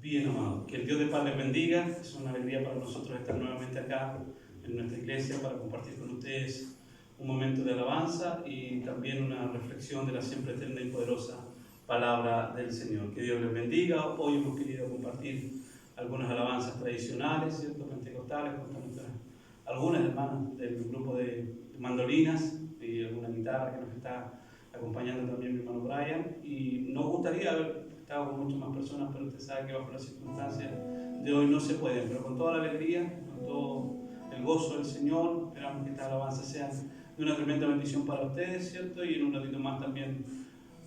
Bien, amado. Que el Dios de paz les bendiga. Es una alegría para nosotros estar nuevamente acá en nuestra iglesia para compartir con ustedes un momento de alabanza y también una reflexión de la siempre eterna y poderosa palabra del Señor. Que Dios les bendiga. Hoy hemos querido compartir algunas alabanzas tradicionales, ¿cierto? Pentecostales, algunas hermanas del grupo de mandolinas y alguna guitarra que nos está acompañando también mi hermano Brian. Y nos gustaría haber estado con muchas más personas, pero usted sabe que bajo las circunstancias de hoy no se pueden, pero con toda la alegría, con todo el gozo del Señor, esperamos que estas alabanzas sean de una tremenda bendición para ustedes, ¿cierto? Y en un ratito más también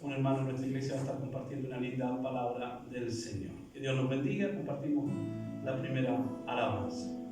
un hermano de nuestra iglesia va a estar compartiendo una linda palabra del Señor. Que Dios nos bendiga. Compartimos la primera alabanza.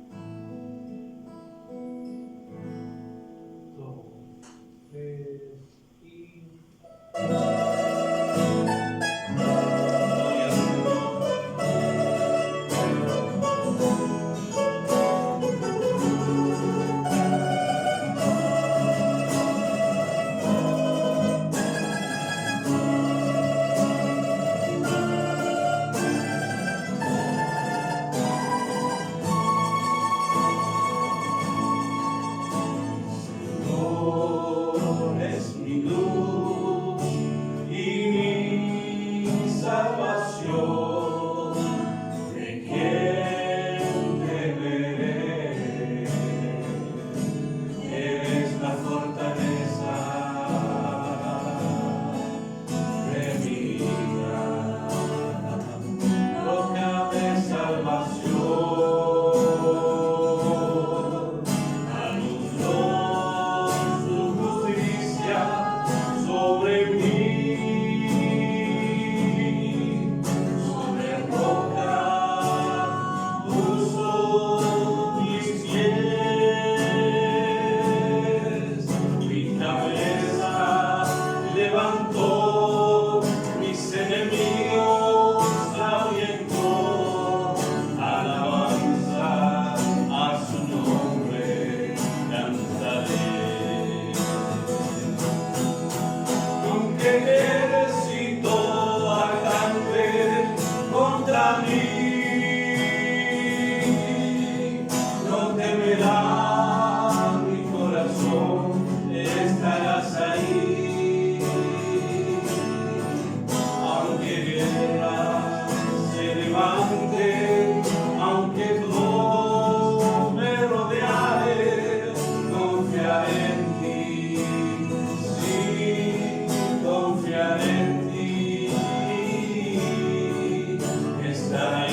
Confiar en ti, estar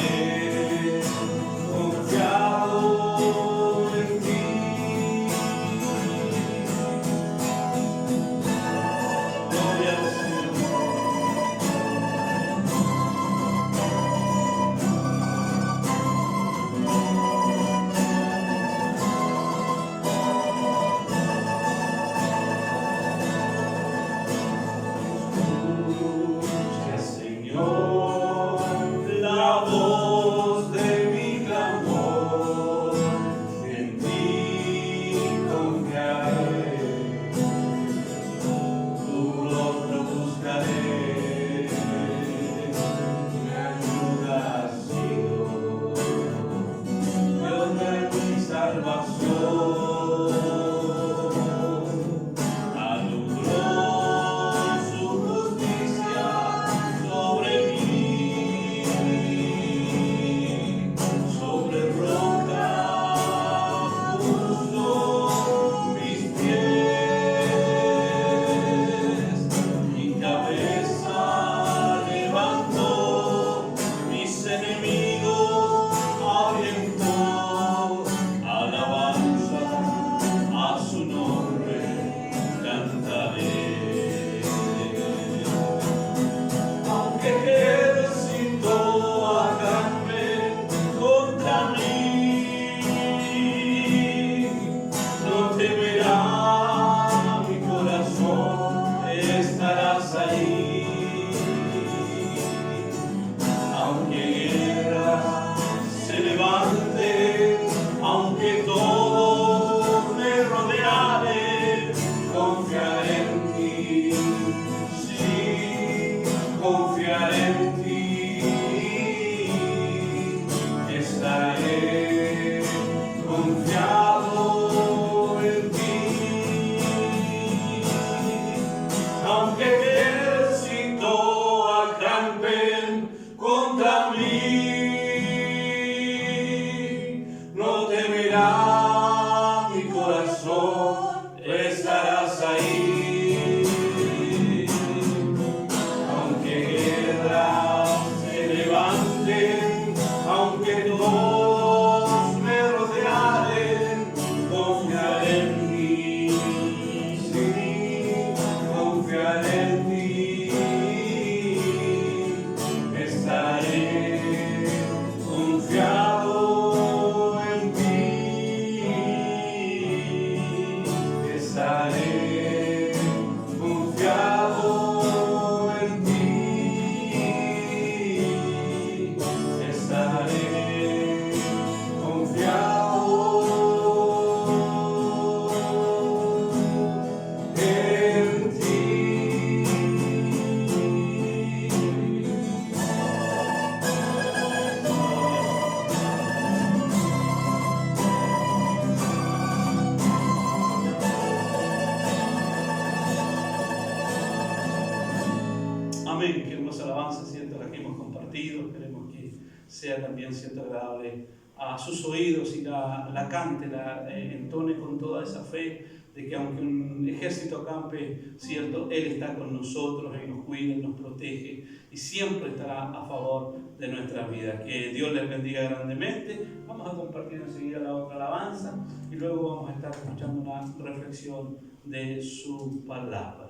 compartido. Esperemos que sea también cierto agradable a sus oídos y la cante, la entone con toda esa fe de que aunque un ejército acampe, cierto, Él está con nosotros, Él nos cuida, Él nos protege y siempre estará a favor de nuestra vida. Que Dios les bendiga grandemente. Vamos a compartir enseguida la otra alabanza y luego vamos a estar escuchando una reflexión de su palabra.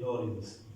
Gloria al Señor.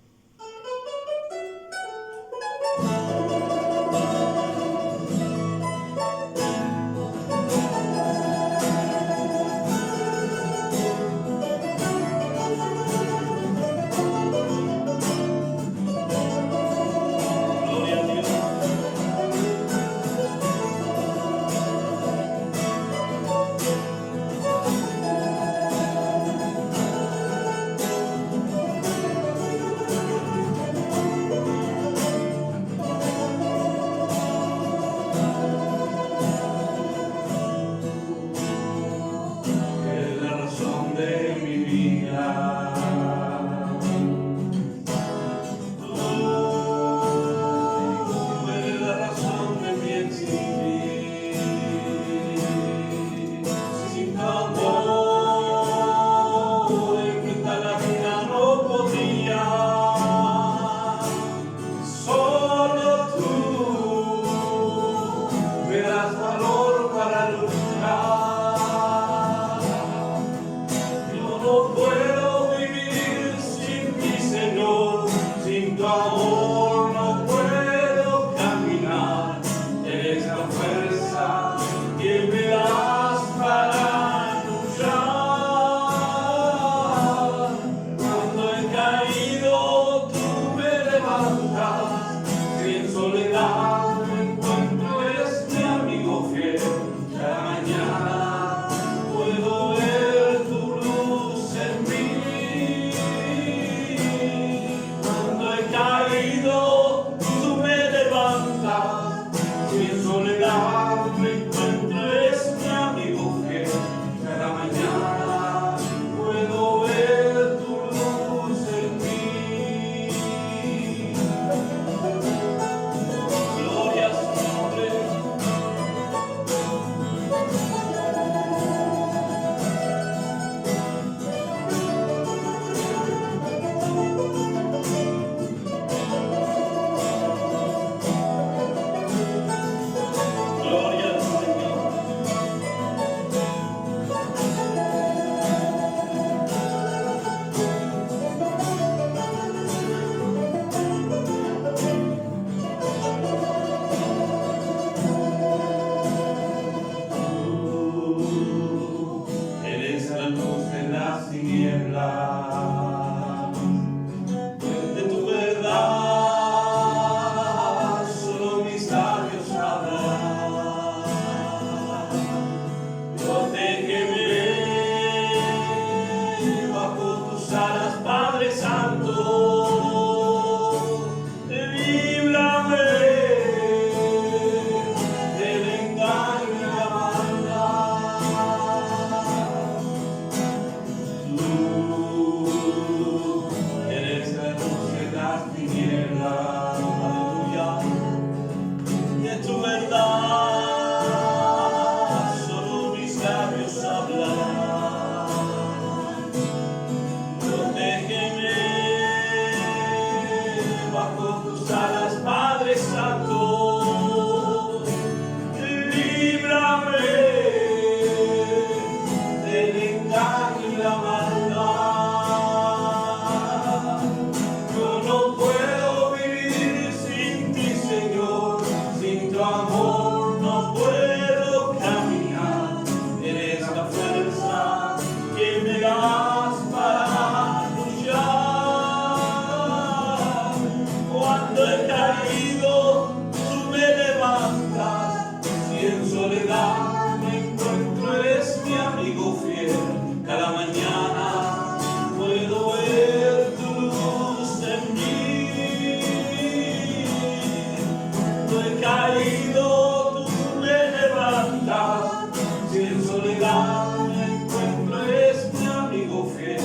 Cuando he caído, tú me levantas. Si en soledad me encuentro, eres mi amigo fiel.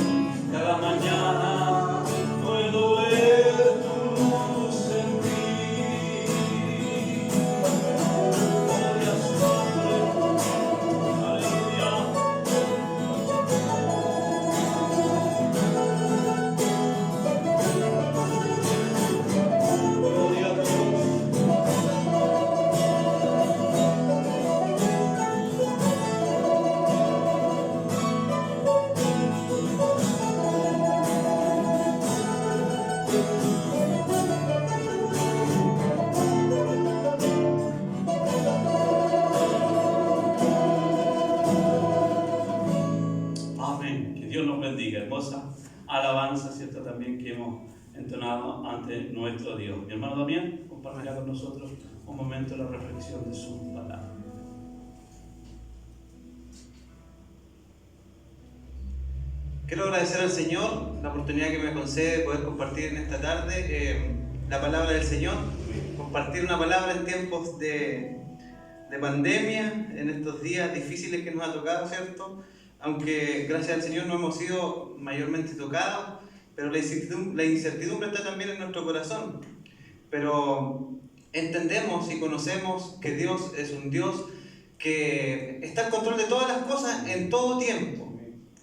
Cada mañana puedo ver tu luz en mí. Gloria a su nombre. Aleluya. Gloria a Dios. Amén. Que Dios nos bendiga. Hermosa alabanza, ¿cierto? También que hemos entonado ante nuestro Dios. Mi hermano Damián compartirá con nosotros un momento de la reflexión de su palabra. Quiero agradecer al Señor la oportunidad que me concede de poder compartir en esta tarde la palabra del Señor, compartir una palabra en tiempos de pandemia, en estos días difíciles que nos ha tocado, ¿cierto? Aunque gracias al Señor no hemos sido mayormente tocados, pero la incertidumbre está también en nuestro corazón. Pero entendemos y conocemos que Dios es un Dios que está al control de todas las cosas en todo tiempo.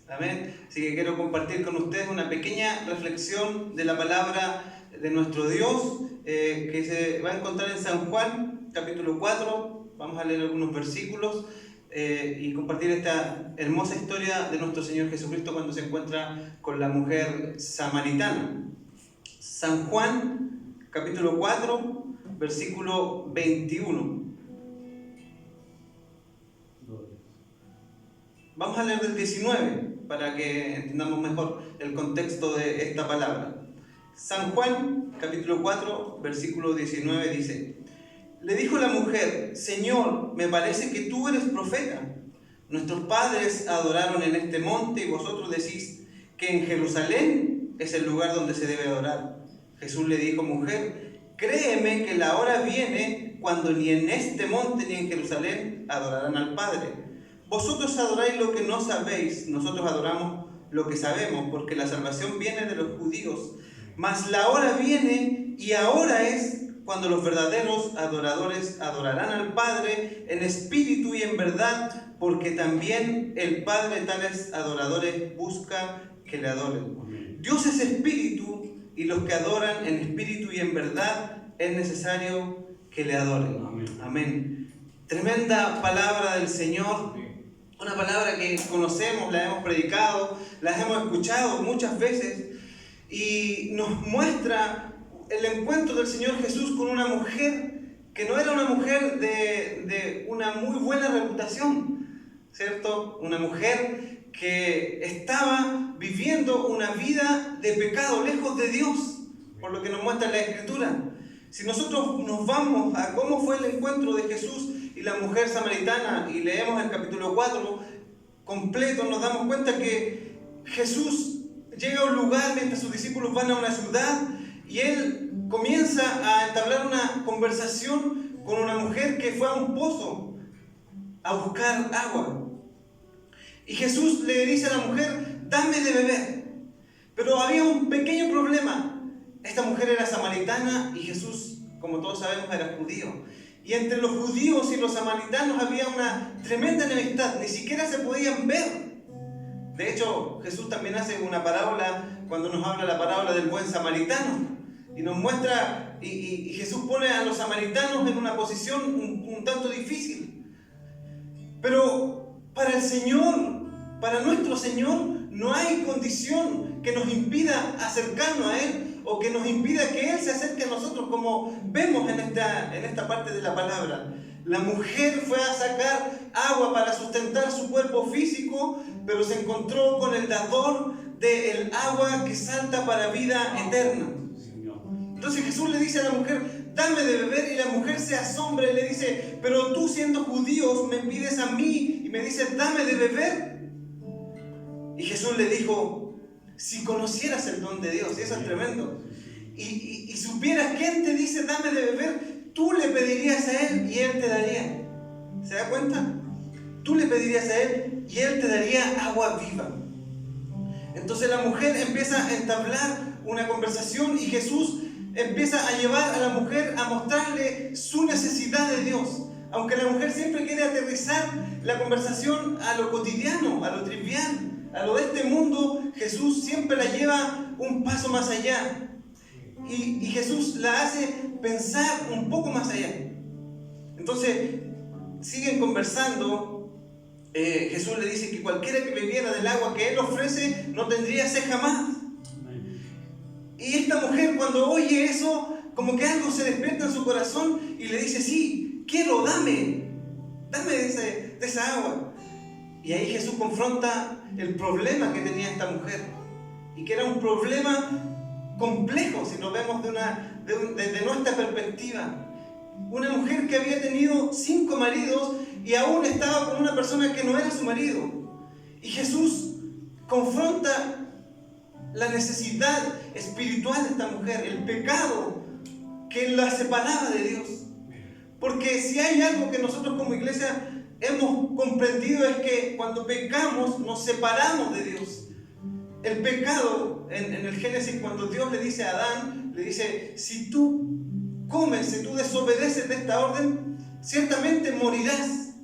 Amén. Así que quiero compartir con ustedes una pequeña reflexión de la palabra de nuestro Dios que se va a encontrar en San Juan, capítulo 4. Vamos a leer algunos versículos y compartir esta hermosa historia de nuestro Señor Jesucristo cuando se encuentra con la mujer samaritana. San Juan, capítulo 4, versículo 21. Vamos a leer del 19 para que entendamos mejor el contexto de esta palabra. San Juan, capítulo 4, versículo 19 dice: Le dijo la mujer: Señor, me parece que tú eres profeta. Nuestros padres adoraron en este monte y vosotros decís que en Jerusalén es el lugar donde se debe adorar. Jesús le dijo: Mujer, créeme que la hora viene cuando ni en este monte ni en Jerusalén adorarán al Padre. Vosotros adoráis lo que no sabéis, nosotros adoramos lo que sabemos, porque la salvación viene de los judíos. Mas la hora viene y ahora es cuando los verdaderos adoradores adorarán al Padre en espíritu y en verdad, porque también el Padre tales adoradores busca que le adoren. Amén. Dios es espíritu y los que adoran en espíritu y en verdad es necesario que le adoren. Amén. Amén. Tremenda palabra del Señor. Una palabra que conocemos, la hemos predicado, la hemos escuchado muchas veces y nos muestra el encuentro del Señor Jesús con una mujer que no era una mujer de una muy buena reputación, ¿cierto? Una mujer que estaba viviendo una vida de pecado lejos de Dios, por lo que nos muestra la Escritura. Si nosotros nos vamos a cómo fue el encuentro de Jesús y la mujer samaritana y leemos el capítulo 4 completo, nos damos cuenta que Jesús llega a un lugar mientras sus discípulos van a una ciudad y él comienza a entablar una conversación con una mujer que fue a un pozo a buscar agua. Y Jesús le dice a la mujer: dame de beber. Pero había un pequeño problema. Esta mujer era samaritana y Jesús, como todos sabemos, era judío. Y entre los judíos y los samaritanos había una tremenda enemistad, ni siquiera se podían ver. De hecho, Jesús también hace una parábola cuando nos habla la parábola del buen samaritano. Y nos muestra, y Jesús pone a los samaritanos en una posición un tanto difícil. Pero para el Señor, para nuestro Señor, no hay condición que nos impida acercarnos a Él o que nos impida que Él se acerque a nosotros, como vemos en esta parte de la palabra. La mujer fue a sacar agua para sustentar su cuerpo físico, pero se encontró con el dador del agua que salta para vida eterna. Entonces Jesús le dice a la mujer: dame de beber, y la mujer se asombra y le dice: pero tú, siendo judíos, me pides a mí y me dices dame de beber. Y Jesús le dijo: si conocieras el don de Dios, y eso es tremendo, y supieras quién te dice dame de beber, tú le pedirías pedirías a Él y Él te daría. ¿Se da cuenta? Tú le pedirías a Él y Él te daría agua viva. Entonces la mujer empieza a entablar una conversación y Jesús empieza a llevar a la mujer a mostrarle su necesidad de Dios. Aunque la mujer siempre quiere aterrizar la conversación a lo cotidiano, a lo trivial, a lo de este mundo, Jesús siempre la lleva un paso más allá. Y Jesús la hace pensar un poco más allá. Entonces, siguen conversando. Jesús le dice que cualquiera que bebiera del agua que Él ofrece no tendría sed jamás. Y esta mujer, cuando oye eso, como que algo se despierta en su corazón y le dice: sí, quiero, dame de esa agua. Y ahí Jesús confronta el problema que tenía esta mujer, y que era un problema complejo si lo vemos desde nuestra perspectiva. Una mujer que había tenido 5 maridos y aún estaba con una persona que no era su marido. Y Jesús confronta la necesidad espiritual de esta mujer, el pecado que la separaba de Dios. Porque si hay algo que nosotros como iglesia hemos comprendido, es que cuando pecamos nos separamos de Dios. El pecado, en el Génesis, cuando Dios le dice a Adán, le dice: si tú comes, si tú desobedeces de esta orden, ciertamente morirás.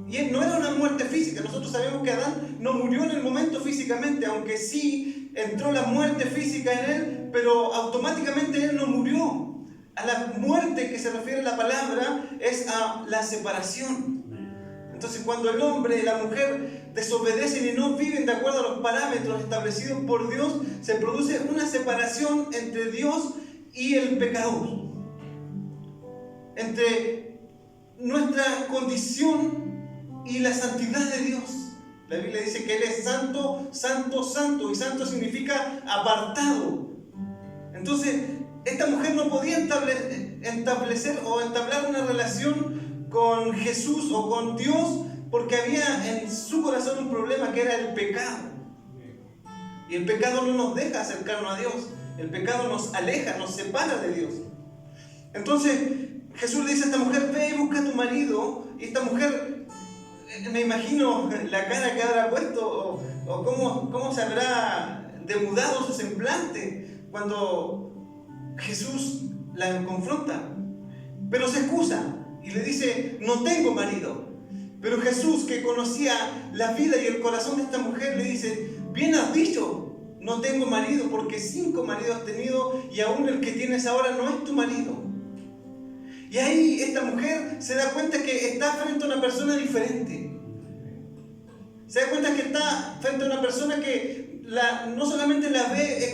Y no era una muerte física. Nosotros sabemos que Adán no murió en el momento físicamente, aunque sí entró la muerte física en él, pero automáticamente él no murió. A la muerte que se refiere la palabra es a la separación. Entonces, cuando el hombre y la mujer desobedecen y no viven de acuerdo a los parámetros establecidos por Dios, se produce una separación entre Dios y el pecador, entre nuestra condición y la santidad de Dios. La Biblia dice que Él es santo, santo, santo, y santo significa apartado. Entonces, esta mujer no podía establecer o entablar una relación con Jesús o con Dios, porque había en su corazón un problema que era el pecado. Y el pecado no nos deja acercarnos a Dios. El pecado nos aleja, nos separa de Dios. Entonces Jesús le dice a esta mujer: ve y busca a tu marido. Y esta mujer, me imagino la cara que habrá puesto o cómo se habrá demudado su semblante cuando Jesús la confronta. Pero se excusa y le dice: no tengo marido. Pero Jesús, que conocía la vida y el corazón de esta mujer, le dice: bien has dicho, no tengo marido, porque 5 maridos has tenido y aún el que tienes ahora no es tu marido. Y ahí esta mujer se da cuenta que está frente a una persona diferente. Se da cuenta que está frente a una persona que no solamente la ve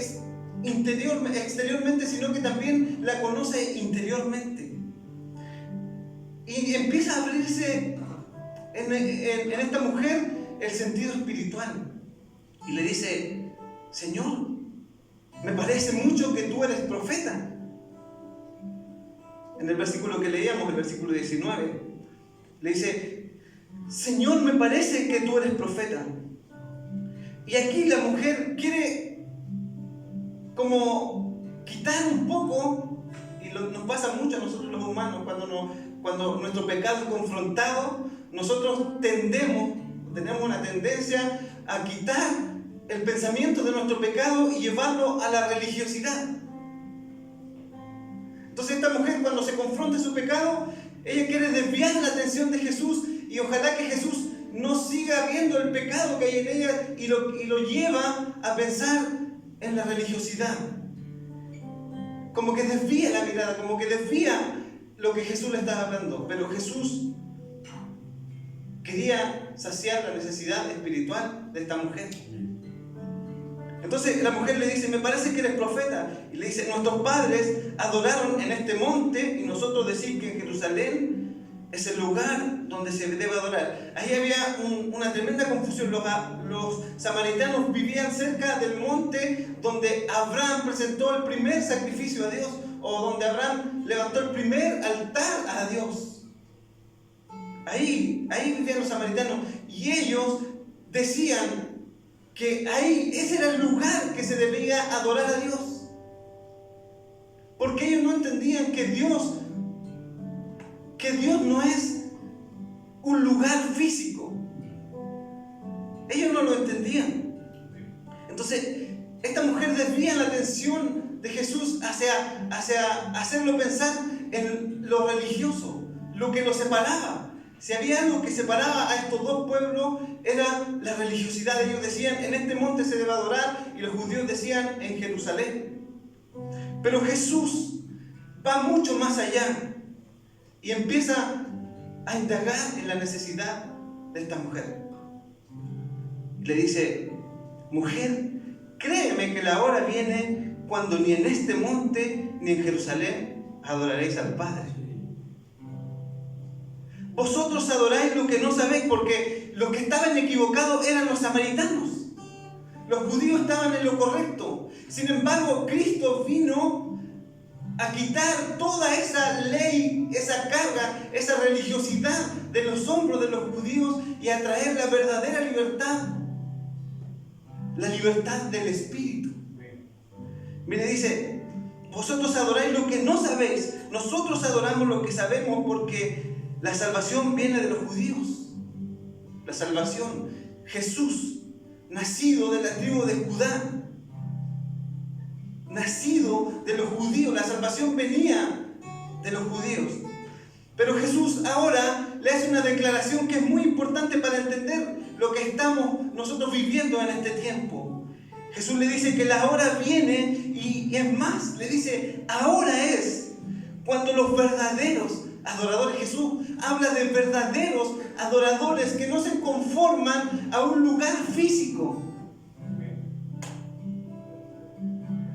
exteriormente, sino que también la conoce interiormente. Y empieza a abrirse en esta mujer el sentido espiritual. Y le dice: Señor, me parece mucho que tú eres profeta. En el versículo que leíamos, el versículo 19, le dice: Señor, me parece que tú eres profeta. Y aquí la mujer quiere como quitar un poco, y nos pasa mucho a nosotros los humanos, cuando nuestro pecado es confrontado, nosotros tenemos una tendencia a quitar el pensamiento de nuestro pecado y llevarlo a la religiosidad. Entonces esta mujer, cuando se confronta su pecado, ella quiere desviar la atención de Jesús, y ojalá que Jesús no siga viendo el pecado que hay en ella y lo lleva a pensar en la religiosidad. Como que desvía la mirada, como que desvía lo que Jesús le estaba hablando. Pero Jesús quería saciar la necesidad espiritual de esta mujer. Entonces la mujer le dice: me parece que eres profeta. Y le dice: nuestros padres adoraron en este monte, y nosotros decimos que en Jerusalén es el lugar donde se debe adorar. Ahí había una tremenda confusión. Los samaritanos vivían cerca del monte donde Abraham presentó el primer sacrificio a Dios, o donde Abraham levantó el primer altar a Dios. Ahí vivían los samaritanos, y ellos decían que ese era el lugar que se debía adorar a Dios, porque ellos no entendían que Dios que Dios no es un lugar físico. Ellos no lo entendían. Entonces, esta mujer desvía la atención de Jesús hacia hacerlo pensar en lo religioso, lo que lo separaba. Si había algo que separaba a estos dos pueblos, era la religiosidad. Ellos decían, en este monte se debe adorar, y los judíos decían, en Jerusalén. Pero Jesús va mucho más allá y empieza a indagar en la necesidad de esta mujer. Le dice, mujer, créeme que la hora viene cuando ni en este monte ni en Jerusalén adoraréis al Padre. Vosotros adoráis lo que no sabéis, porque los que estaban equivocados eran los samaritanos. Los judíos estaban en lo correcto. Sin embargo, Cristo vino a quitar toda esa ley, esa carga, esa religiosidad de los hombros de los judíos y a traer la verdadera libertad. La libertad del Espíritu. Mire, dice, vosotros adoráis lo que no sabéis. Nosotros adoramos lo que sabemos, porque la salvación viene de los judíos. La salvación, Jesús, nacido de la tribu de Judá, nacido de los judíos, la salvación venía de los judíos. Pero Jesús ahora le hace una declaración que es muy importante para entender lo que estamos nosotros viviendo en este tiempo. Jesús le dice que la hora viene, y es más, le dice, ahora es cuando los verdaderos adoradores, Jesús habla de verdaderos adoradores que no se conforman a un lugar físico.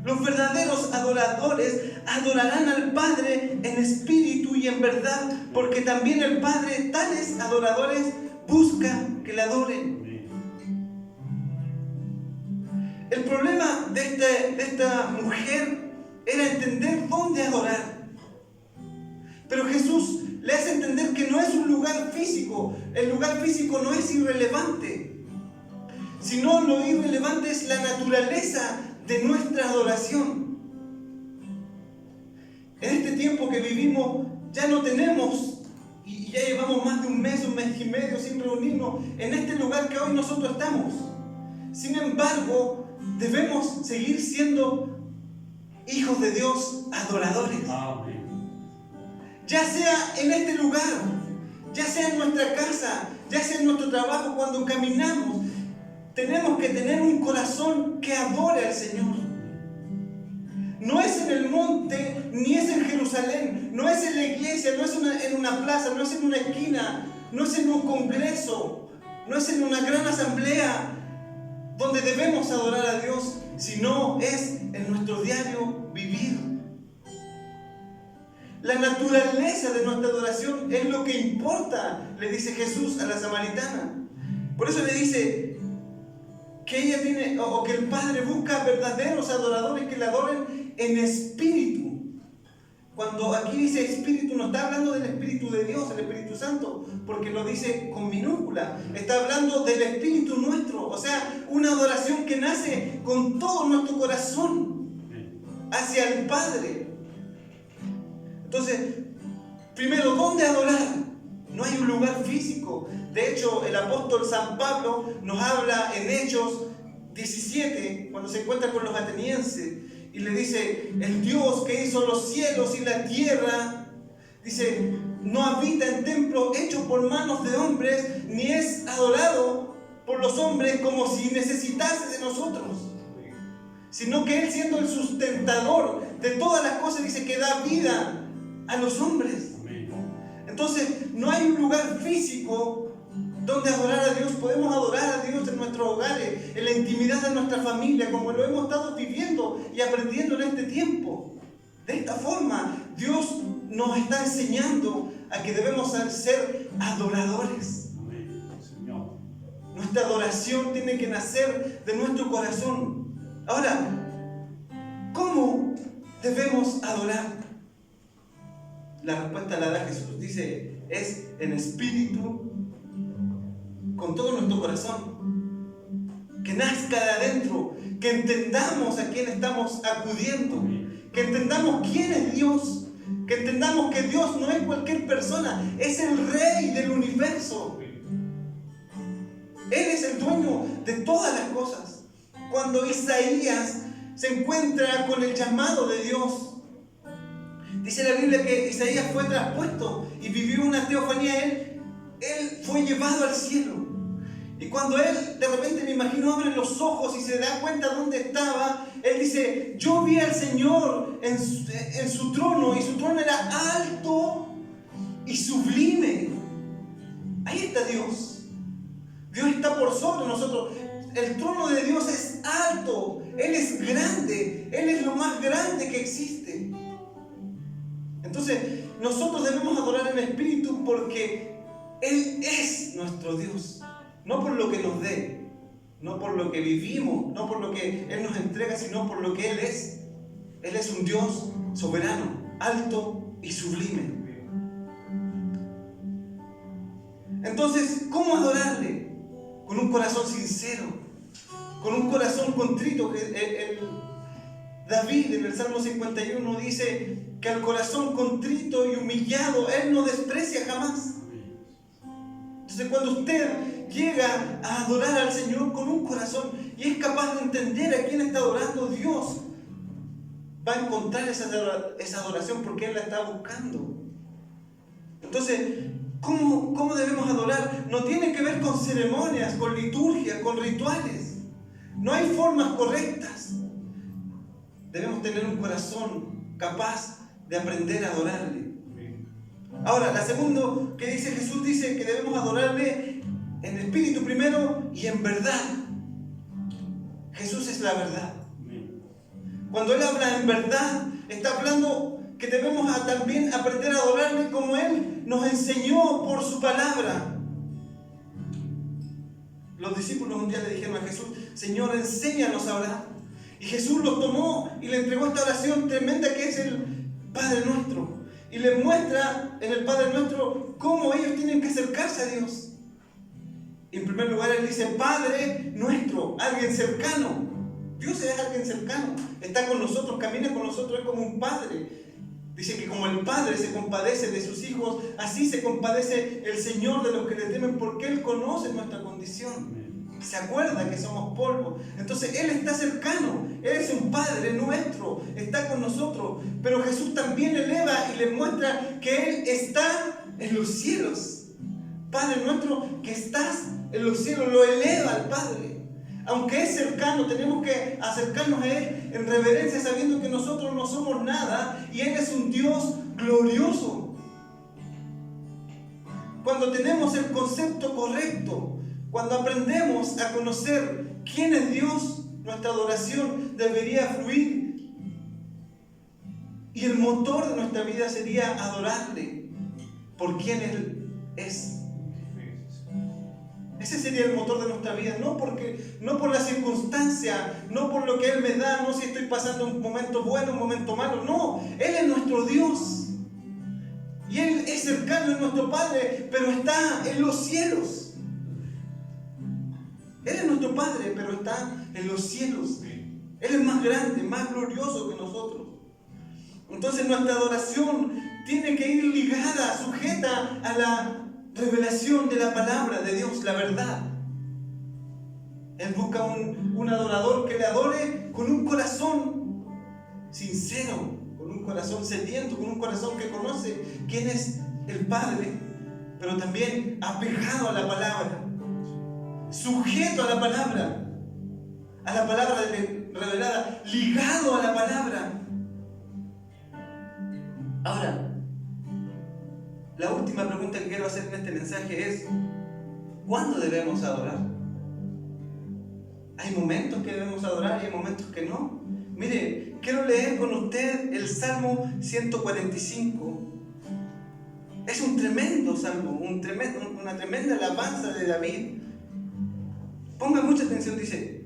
Los verdaderos adoradores adorarán al Padre en espíritu y en verdad, porque también el Padre tales adoradores busca que le adoren. El problema de esta mujer era entender dónde adorar. Pero Jesús le hace entender que no es un lugar físico. El lugar físico no es irrelevante, sino lo irrelevante es la naturaleza de nuestra adoración. En este tiempo que vivimos ya no tenemos, y ya llevamos más de un mes y medio sin reunirnos en este lugar que hoy nosotros estamos. Sin embargo, debemos seguir siendo hijos de Dios, adoradores. Amén. Ya sea en este lugar, ya sea en nuestra casa, ya sea en nuestro trabajo, cuando caminamos, tenemos que tener un corazón que adore al Señor. No es en el monte, ni es en Jerusalén, no es en la iglesia, no es en una plaza, no es en una esquina, no es en un congreso, no es en una gran asamblea donde debemos adorar a Dios, sino es en nuestro diario vivir. La naturaleza de nuestra adoración es lo que importa, le dice Jesús a la samaritana. Por eso le dice que ella tiene, o que el Padre busca verdaderos adoradores que le adoren en espíritu. Cuando aquí dice espíritu, no está hablando del Espíritu de Dios, el Espíritu Santo, porque lo dice con minúscula. Está hablando del Espíritu nuestro, o sea, una adoración que nace con todo nuestro corazón hacia el Padre. Entonces, primero, ¿dónde adorar? No hay un lugar físico. De hecho, el apóstol San Pablo nos habla en Hechos 17, cuando se encuentra con los atenienses, y le dice, el Dios que hizo los cielos y la tierra, dice, no habita en templos hechos por manos de hombres, ni es adorado por los hombres como si necesitase de nosotros, sino que Él, siendo el sustentador de todas las cosas, dice que da vida a los hombres. Entonces, no hay un lugar físico donde adorar a Dios. Podemos adorar a Dios en nuestros hogares, en la intimidad de nuestra familia, como lo hemos estado viviendo y aprendiendo en este tiempo. De esta forma, Dios nos está enseñando a que debemos ser adoradores. Nuestra adoración tiene que nacer de nuestro corazón. Ahora, ¿cómo debemos adorar? La respuesta la da Jesús. Dice, es en espíritu, con todo nuestro corazón, que nazca de adentro, que entendamos a quién estamos acudiendo, que entendamos quién es Dios, Que entendamos que Dios no es cualquier persona, es el Rey del universo. Él es el dueño de todas las cosas. Cuando Isaías se encuentra con el llamado de Dios, dice la Biblia que Isaías fue traspuesto y vivió una teofanía. Él fue llevado al cielo. Y cuando él, de repente me imagino, abre los ojos y se da cuenta dónde estaba, él dice: yo vi al Señor en su trono, y su trono era alto y sublime. Ahí está Dios. Dios está por sobre nosotros. El trono de Dios es alto, Él es grande, Él es lo más grande que existe. Entonces, nosotros debemos adorar en espíritu porque Él es nuestro Dios. No por lo que nos dé, no por lo que vivimos, no por lo que Él nos entrega, sino por lo que Él es. Él es un Dios soberano, alto y sublime. Entonces, ¿cómo adorarle? Con un corazón sincero, con un corazón contrito. David en el Salmo 51 dice que al corazón contrito y humillado Él no desprecia jamás. Entonces, cuando usted llega a adorar al Señor con un corazón y es capaz de entender a quién está adorando, Dios va a encontrar esa adoración porque Él la está buscando. Entonces, ¿cómo debemos adorar? No tiene que ver con ceremonias, con liturgias, con rituales. No hay formas correctas. Debemos tener un corazón capaz de aprender a adorarle. Ahora, la segunda que dice Jesús, dice que debemos adorarle en espíritu primero y en verdad. Jesús es la verdad. Cuando Él habla en verdad, está hablando que debemos también aprender a adorarle como Él nos enseñó por su palabra. Los discípulos un día le dijeron a Jesús: Señor, enséñanos a orar. Y Jesús los tomó y le entregó esta oración tremenda que es el Padre Nuestro. Y le muestra en el Padre Nuestro cómo ellos tienen que acercarse a Dios. Y en primer lugar Él dice: Padre Nuestro, alguien cercano. Dios es alguien cercano, está con nosotros, camina con nosotros, es como un padre. Dice que como el Padre se compadece de sus hijos, así se compadece el Señor de los que le temen, porque Él conoce nuestra condición. Se acuerda que somos polvo. Entonces Él está cercano, Él es un Padre nuestro, está con nosotros. Pero Jesús también eleva y le muestra que Él está en los cielos. Padre nuestro que estás en los cielos, lo eleva al Padre. Aunque es cercano, tenemos que acercarnos a Él en reverencia, sabiendo que nosotros no somos nada y Él es un Dios glorioso. Cuando tenemos el concepto correcto, cuando aprendemos a conocer quién es Dios, nuestra adoración debería fluir. Y el motor de nuestra vida sería adorarle por quien Él es. Ese sería el motor de nuestra vida, no por la circunstancia, no por lo que Él me da, no si estoy pasando un momento bueno, un momento malo, no. Él es nuestro Dios. Y Él es cercano, es nuestro Padre, pero está en los cielos. Él es nuestro Padre, pero está en los cielos. Él es más grande, más glorioso que nosotros. Entonces nuestra adoración tiene que ir ligada, sujeta a la revelación de la palabra de Dios, la verdad. Él busca un adorador que le adore con un corazón sincero, con un corazón sediento, con un corazón que conoce quién es el Padre, pero también apegado a la palabra, sujeto a la palabra revelada, ligado a la palabra. Ahora, la última pregunta que quiero hacer en este mensaje es: ¿cuándo debemos adorar? Hay momentos que debemos adorar y hay momentos que no. Mire, quiero leer con usted el Salmo 145. Es un tremendo salmo, una tremenda alabanza de David. Ponga mucha atención, dice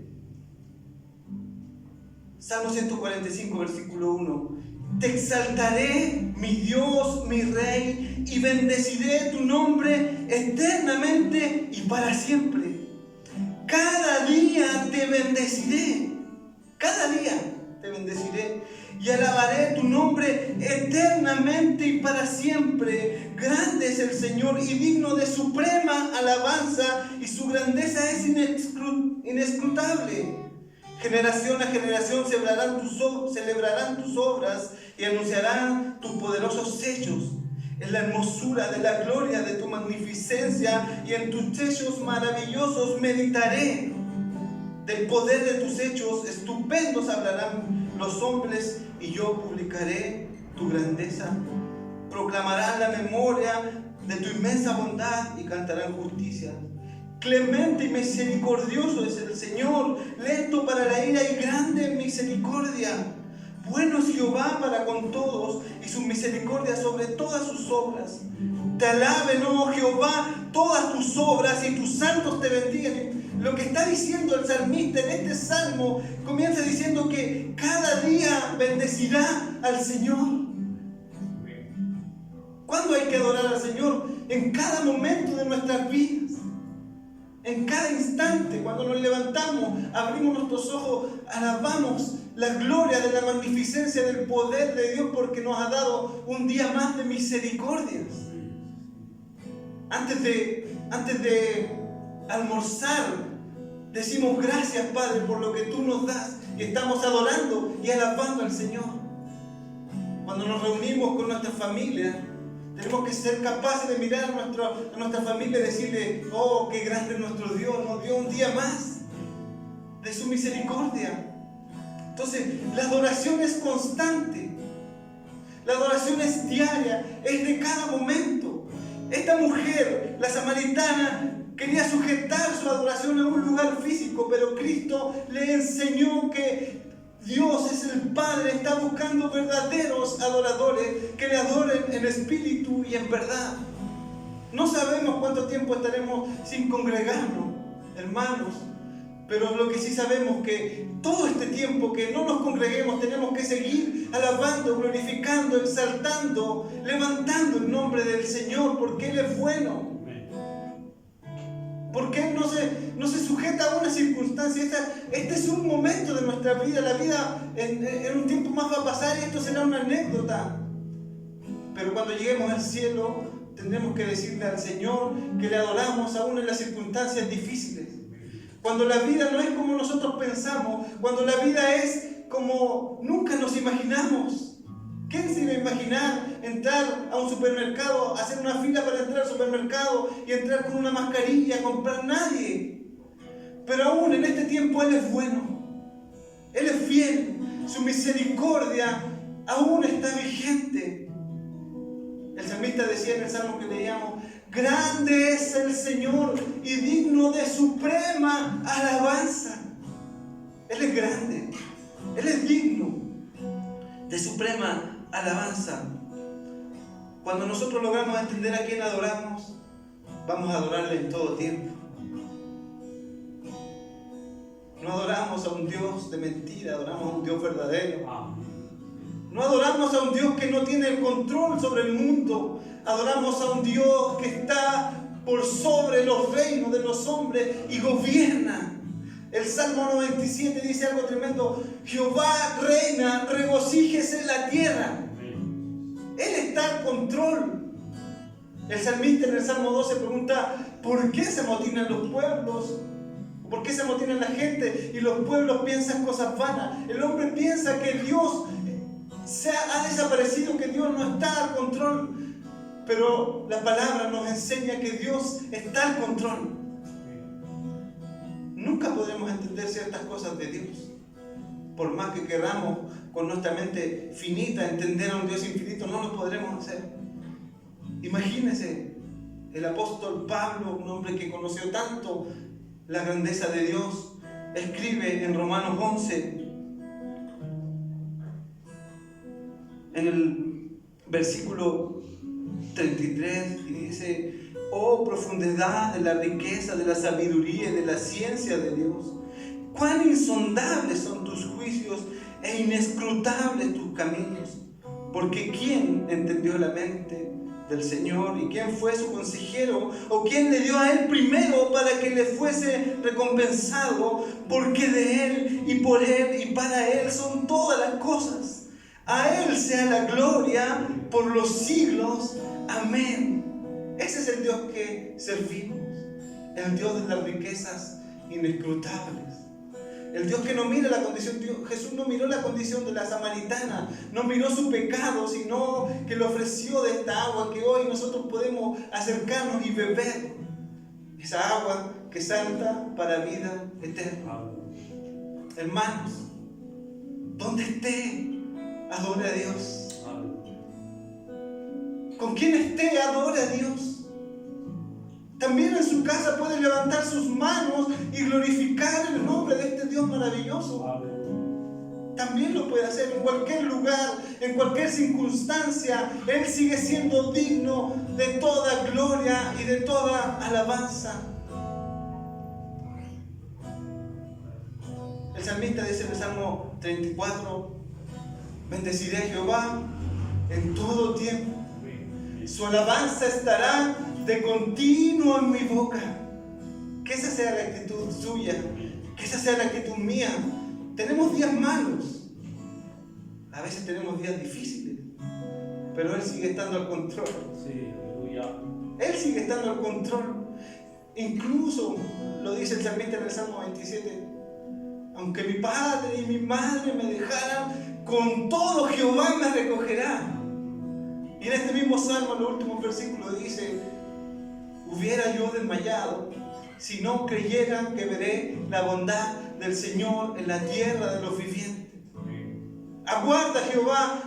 Salmo 145, versículo 1. Te exaltaré, mi Dios, mi Rey, y bendeciré tu nombre eternamente y para siempre. Cada día te bendeciré. Cada día te bendeciré y alabaré tu nombre eternamente y para siempre. Grande es el Señor y digno de suprema alabanza, y su grandeza es inescrutable. Generación a generación celebrarán tus obras y anunciarán tus poderosos hechos. En la hermosura de la gloria de tu magnificencia y en tus hechos maravillosos meditaré. Del poder de tus hechos estupendos hablarán los hombres, y yo publicaré tu grandeza. Proclamarán la memoria de tu inmensa bondad y cantarán justicia. Clemente y misericordioso es el Señor, lento para la ira y grande en misericordia. Bueno es Jehová para con todos, y su misericordia sobre todas sus obras. Te alaben, oh Jehová, todas tus obras, y tus santos te bendigan. Lo que está diciendo el salmista en este salmo, comienza diciendo que cada día bendecirá al Señor. ¿Cuándo hay que adorar al Señor? En cada momento de nuestras vidas. En cada instante, cuando nos levantamos, abrimos nuestros ojos, alabamos la gloria de la magnificencia del poder de Dios, porque nos ha dado un día más de misericordias. Antes de almorzar, decimos gracias, Padre, por lo que tú nos das, y estamos adorando y alabando al Señor. Cuando nos reunimos con nuestra familia, tenemos que ser capaces de mirar a nuestra familia y decirle: oh, qué grande es nuestro Dios, nos dio un día más de su misericordia. Entonces, la adoración es constante, la adoración es diaria, es de cada momento. Esta mujer, la samaritana, quería sujetar su adoración a un lugar físico, pero Cristo le enseñó que Dios es el Padre, está buscando verdaderos adoradores que le adoren en espíritu y en verdad. No sabemos cuánto tiempo estaremos sin congregarnos, hermanos, pero lo que sí sabemos es que todo este tiempo que no nos congreguemos tenemos que seguir alabando, glorificando, exaltando, levantando el nombre del Señor, porque Él es bueno. Porque Él no se sujeta a una circunstancia. Este es un momento de nuestra vida. La vida en un tiempo más va a pasar y esto será una anécdota. Pero cuando lleguemos al cielo, tendremos que decirle al Señor que le adoramos aún en las circunstancias difíciles. Cuando la vida no es como nosotros pensamos, cuando la vida es como nunca nos imaginamos. ¿Quién se iba a imaginar entrar a un supermercado, hacer una fila para entrar al supermercado y entrar con una mascarilla a comprar? Nadie. Pero aún en este tiempo Él es bueno, Él es fiel, su misericordia aún está vigente. El salmista decía en el salmo que leíamos: grande es el Señor y digno de suprema alabanza. Él es grande, Él es digno de suprema alabanza. Cuando nosotros logramos entender a quién adoramos, vamos a adorarle en todo tiempo. No adoramos a un Dios de mentira, adoramos a un Dios verdadero. No adoramos a un Dios que no tiene el control sobre el mundo. Adoramos a un Dios que está por sobre los reinos de los hombres y gobierna. El Salmo 97 dice algo tremendo: Jehová reina, regocíjese en la tierra. Él está al control. El salmista en el Salmo 12 pregunta: ¿por qué se amotinan los pueblos? ¿Por qué se amotinan la gente y los pueblos piensan cosas vanas? El hombre piensa que Dios ha desaparecido, que Dios no está al control. Pero la palabra nos enseña que Dios está al control. Nunca podremos entender ciertas cosas de Dios. Por más que queramos con nuestra mente finita entender a un Dios infinito, no lo podremos hacer. Imagínense, el apóstol Pablo, un hombre que conoció tanto la grandeza de Dios, escribe en Romanos 11, en el versículo 33, y dice: oh profundidad de la riqueza, de la sabiduría y de la ciencia de Dios. Cuán insondables son tus juicios e inescrutables tus caminos. Porque ¿quién entendió la mente del Señor? ¿Y quién fue su consejero? ¿O quién le dio a Él primero para que le fuese recompensado? Porque de Él y por Él y para Él son todas las cosas. A Él sea la gloria por los siglos. Amén. Ese es el Dios que servimos. El Dios de las riquezas inescrutables. El Dios que no mira la condición. Jesús no miró la condición de la samaritana. No miró su pecado, sino que le ofreció de esta agua que hoy nosotros podemos acercarnos y beber. Esa agua que salta para vida eterna. Hermanos, donde esté, adore a Dios. Con quien esté, adore a Dios. También en su casa puede levantar sus manos y glorificar el nombre de este Dios maravilloso. También lo puede hacer en cualquier lugar, en cualquier circunstancia. Él sigue siendo digno de toda gloria y de toda alabanza. El salmista dice en el Salmo 34: bendeciré a Jehová en todo tiempo. Su alabanza estará de continuo en mi boca. Que esa sea la actitud suya, que esa sea la actitud mía. Tenemos días malos, a veces tenemos días difíciles, pero Él sigue estando al control. Sí, aleluya. Él sigue estando al control. Incluso lo dice el salmista en el Salmo 27: aunque mi padre y mi madre me dejaran, con todo Jehová me recogerá. Y en este mismo salmo, en los últimos versículos, dice: hubiera yo desmayado si no creyera que veré la bondad del Señor en la tierra de los vivientes. Aguarda, Jehová,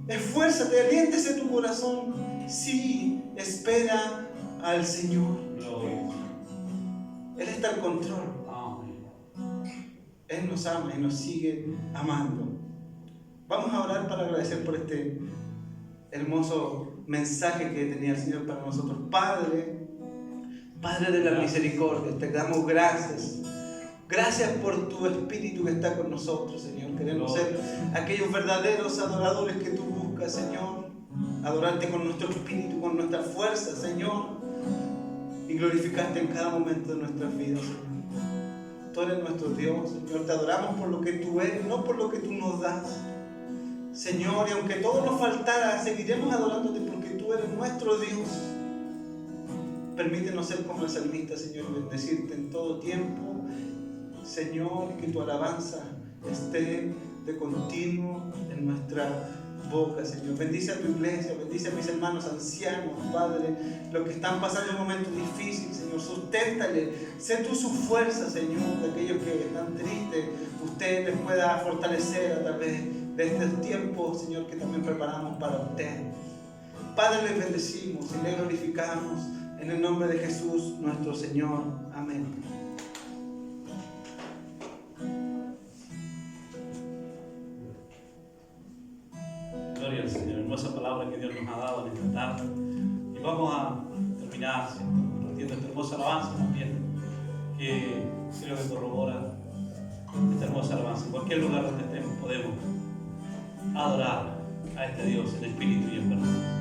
esfuérzate, aliéntese tu corazón. Sí, espera al Señor. Él está al control. Él nos ama y nos sigue amando. Vamos a orar para agradecer por este hermoso mensaje que tenía el Señor para nosotros. Padre de la misericordia, te damos gracias. Gracias por tu Espíritu que está con nosotros, Señor. Queremos ser aquellos verdaderos adoradores que tú buscas, Señor. Adorarte con nuestro espíritu, con nuestra fuerza, Señor. Y glorificarte en cada momento de nuestras vidas, Señor. Tú eres nuestro Dios, Señor. Te adoramos por lo que tú eres, no por lo que tú nos das. Señor, y aunque todo nos faltara, seguiremos adorándote porque tú eres nuestro Dios. Permítenos ser como el salmista, Señor, y bendecirte en todo tiempo, Señor, y que tu alabanza esté de continuo en nuestra boca, Señor. Bendice a tu iglesia, bendice a mis hermanos ancianos, Padre, los que están pasando un momento difícil, Señor. Susténtale, sé tú su fuerza, Señor, de aquellos que están tristes. Usted les pueda fortalecer a través de estos tiempos, Señor, que también preparamos para usted. Padre, les bendecimos y les glorificamos en el nombre de Jesús, nuestro Señor. Amén. Gloria al Señor, hermosa palabra que Dios nos ha dado en esta tarde. Y vamos a terminar compartiendo esta hermosa alabanza también, que creo que corrobora esta hermosa alabanza. En cualquier lugar donde estemos podemos adorar a este Dios en espíritu y en verdad.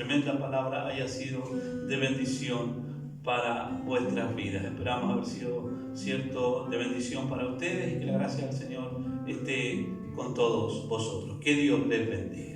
tremenda palabra haya sido de bendición para vuestras vidas. Esperamos haber sido cierto de bendición para ustedes y que la gracia del Señor esté con todos vosotros. Que Dios les bendiga.